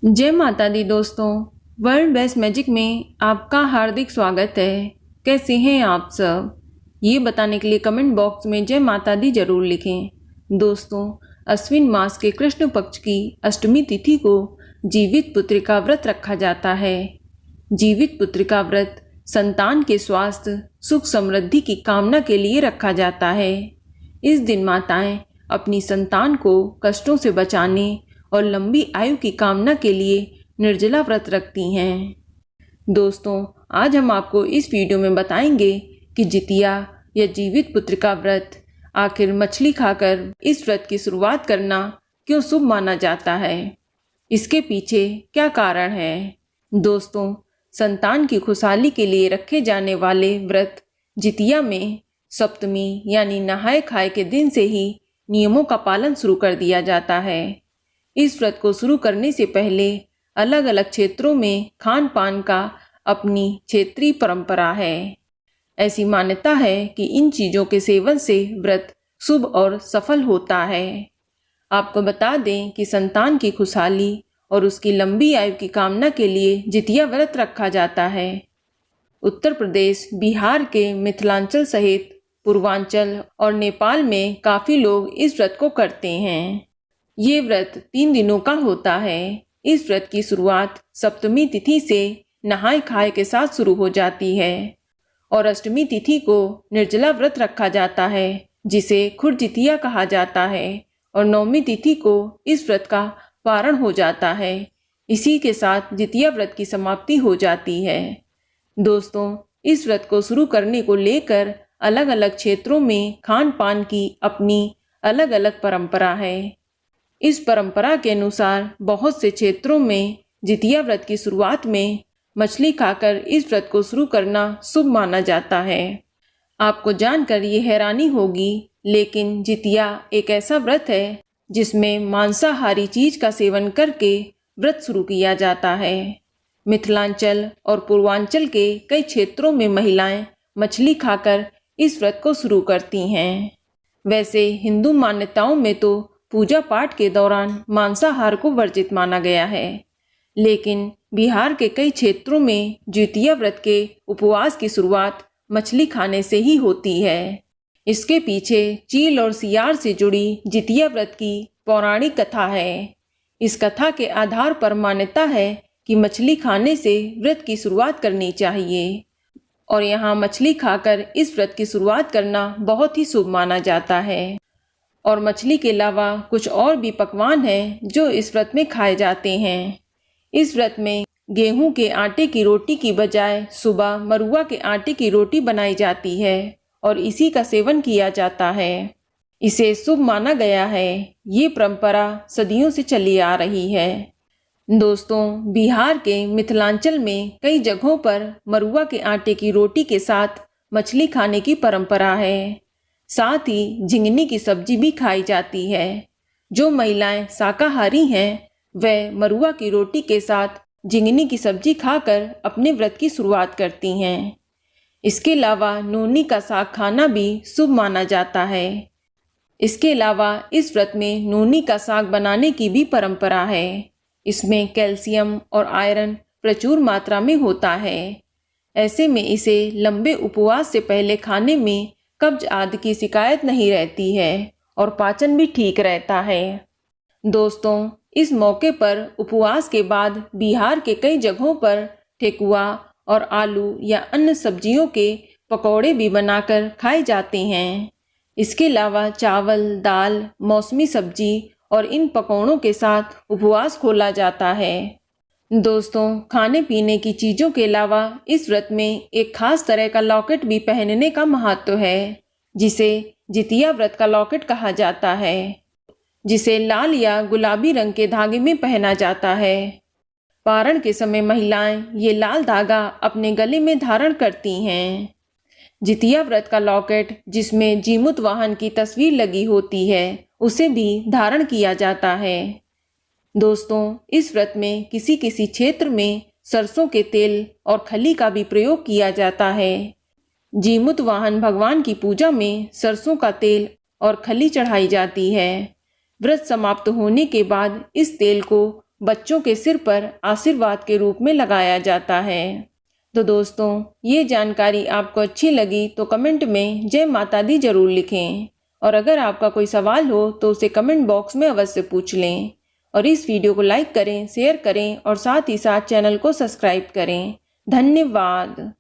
जय माता दी दोस्तों। वर्ल्ड बेस्ट मैजिक में आपका हार्दिक स्वागत है। कैसे हैं आप सब? ये बताने के लिए कमेंट बॉक्स में जय माता दी जरूर लिखें। दोस्तों, अश्विन मास के कृष्ण पक्ष की अष्टमी तिथि को जीवित पुत्रिका व्रत रखा जाता है। जीवित पुत्रिका व्रत संतान के स्वास्थ्य, सुख, समृद्धि की कामना के लिए रखा जाता है। इस दिन माताएं अपनी संतान को कष्टों से बचाने और लंबी आयु की कामना के लिए निर्जला व्रत रखती हैं। दोस्तों, आज हम आपको इस वीडियो में बताएंगे कि जितिया या जीवित पुत्रिका व्रत आखिर मछली खाकर इस व्रत की शुरुआत करना क्यों शुभ माना जाता है, इसके पीछे क्या कारण है। दोस्तों, संतान की खुशहाली के लिए रखे जाने वाले व्रत जितिया में सप्तमी यानी नहाय खाए के दिन से ही नियमों का पालन शुरू कर दिया जाता है। इस व्रत को शुरू करने से पहले अलग अलग क्षेत्रों में खान पान का अपनी क्षेत्रीय परंपरा है। ऐसी मान्यता है कि इन चीज़ों के सेवन से व्रत शुभ और सफल होता है। आपको बता दें कि संतान की खुशहाली और उसकी लंबी आयु की कामना के लिए जितिया व्रत रखा जाता है। उत्तर प्रदेश, बिहार के मिथिलांचल सहित पूर्वांचल और नेपाल में काफ़ी लोग इस व्रत को करते हैं। ये व्रत 3 दिनों का होता है। इस व्रत की शुरुआत सप्तमी तिथि से नहाय खाए के साथ शुरू हो जाती है और अष्टमी तिथि को निर्जला व्रत रखा जाता है, जिसे खुरजितिया कहा जाता है, और नवमी तिथि को इस व्रत का पारण हो जाता है। इसी के साथ जितिया व्रत की समाप्ति हो जाती है। दोस्तों, इस व्रत को शुरू करने को लेकर अलग अलग क्षेत्रों में खान पान की अपनी अलग अलग परंपरा है। इस परंपरा के अनुसार बहुत से क्षेत्रों में जितिया व्रत की शुरुआत में मछली खाकर इस व्रत को शुरू करना शुभ माना जाता है। आपको जानकर ये हैरानी होगी, लेकिन जितिया एक ऐसा व्रत है जिसमें मांसाहारी चीज का सेवन करके व्रत शुरू किया जाता है। मिथिलांचल और पूर्वांचल के कई क्षेत्रों में महिलाएं मछली खाकर इस व्रत को शुरू करती हैं। वैसे हिंदू मान्यताओं में तो पूजा पाठ के दौरान मांसाहार को वर्जित माना गया है, लेकिन बिहार के कई क्षेत्रों में जितिया व्रत के उपवास की शुरुआत मछली खाने से ही होती है। इसके पीछे चील और सियार से जुड़ी जितिया व्रत की पौराणिक कथा है। इस कथा के आधार पर मान्यता है कि मछली खाने से व्रत की शुरुआत करनी चाहिए और यहाँ मछली खाकर इस व्रत की शुरुआत करना बहुत ही शुभ माना जाता है। और मछली के अलावा कुछ और भी पकवान हैं जो इस व्रत में खाए जाते हैं। इस व्रत में गेहूं के आटे की रोटी की बजाय सुबह मरुआ के आटे की रोटी बनाई जाती है और इसी का सेवन किया जाता है। इसे शुभ माना गया है। ये परंपरा सदियों से चली आ रही है। दोस्तों, बिहार के मिथिलांचल में कई जगहों पर मरुआ के आटे की रोटी के साथ मछली खाने की परंपरा है। साथ ही झिंगनी की सब्जी भी खाई जाती है। जो महिलाएं शाकाहारी हैं, वह मरुआ की रोटी के साथ झिंगनी की सब्जी खाकर अपने व्रत की शुरुआत करती हैं। इसके अलावा नोनी का साग खाना भी शुभ माना जाता है। इसके अलावा इस व्रत में नोनी का साग बनाने की भी परंपरा है। इसमें कैल्शियम और आयरन प्रचुर मात्रा में होता है। ऐसे में इसे लंबे उपवास से पहले खाने में कब्ज आदि की शिकायत नहीं रहती है और पाचन भी ठीक रहता है। दोस्तों, इस मौके पर उपवास के बाद बिहार के कई जगहों पर ठेकुआ और आलू या अन्य सब्जियों के पकौड़े भी बनाकर खाए जाते हैं। इसके अलावा चावल, दाल, मौसमी सब्जी और इन पकौड़ों के साथ उपवास खोला जाता है। दोस्तों, खाने पीने की चीज़ों के अलावा इस व्रत में एक खास तरह का लॉकेट भी पहनने का महत्व है, जिसे जितिया व्रत का लॉकेट कहा जाता है, जिसे लाल या गुलाबी रंग के धागे में पहना जाता है। पारण के समय महिलाएं ये लाल धागा अपने गले में धारण करती हैं। जितिया व्रत का लॉकेट, जिसमें जीमूत वाहन की तस्वीर लगी होती है, उसे भी धारण किया जाता है। दोस्तों, इस व्रत में किसी किसी क्षेत्र में सरसों के तेल और खली का भी प्रयोग किया जाता है। जीमूत वाहन भगवान की पूजा में सरसों का तेल और खली चढ़ाई जाती है। व्रत समाप्त होने के बाद इस तेल को बच्चों के सिर पर आशीर्वाद के रूप में लगाया जाता है। तो दोस्तों, ये जानकारी आपको अच्छी लगी तो कमेंट में जय माता दी जरूर लिखें। और अगर आपका कोई सवाल हो तो उसे कमेंट बॉक्स में अवश्य पूछ लें। और इस वीडियो को लाइक करें, शेयर करें और साथ ही साथ चैनल को सब्सक्राइब करें। धन्यवाद।